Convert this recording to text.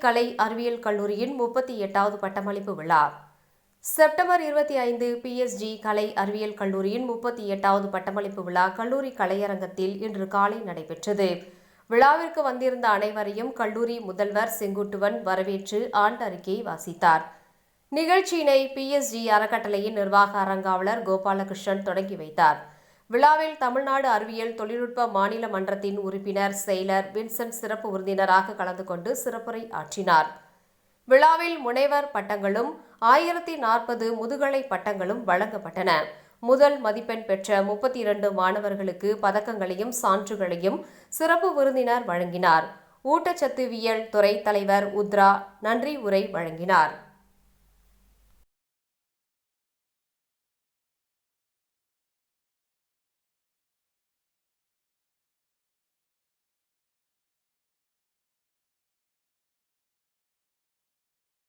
கலை அறிவியல் கல்லூரியின் 38வது பட்டமளிப்பு விழா. செப்டம்பர் 25 PSG கலை அறிவியல் கல்லூரியின் 38வது பட்டமளிப்பு விழா கல்லூரி கலையரங்கத்தில் இன்று காலை நடைபெற்றது. விழாவிற்கு வந்திருந்த அனைவரையும் கல்லூரி முதல்வர் செங்குட்டுவன் வரவேற்று ஆண்டறிக்கை வாசித்தார். நிகழ்ச்சியினை PSG அறக்கட்டளையின் நிர்வாக அரங்காவலர் கோபாலகிருஷ்ணன் தொடங்கி வைத்தார். விழாவில் தமிழ்நாடு அறிவியல் தொழில்நுட்ப மாநில மன்றத்தின் உறுப்பினர் செயலர் வின்சென்ட் சிறப்பு விருந்தினராக கலந்து கொண்டு சிறப்புரை ஆற்றினார். விழாவில் முனைவர் பட்டங்களும் 1040 முதுகலை பட்டங்களும் வழங்கப்பட்டன. முதல் மதிப்பெண் பெற்ற 32 மாணவர்களுக்கு பதக்கங்களையும் சான்றுகளையும் சிறப்பு விருந்தினர் வழங்கினார். ஊட்டச்சத்துவியல் துறை தலைவர் உத்ரா நன்றி உரை வழங்கினார்.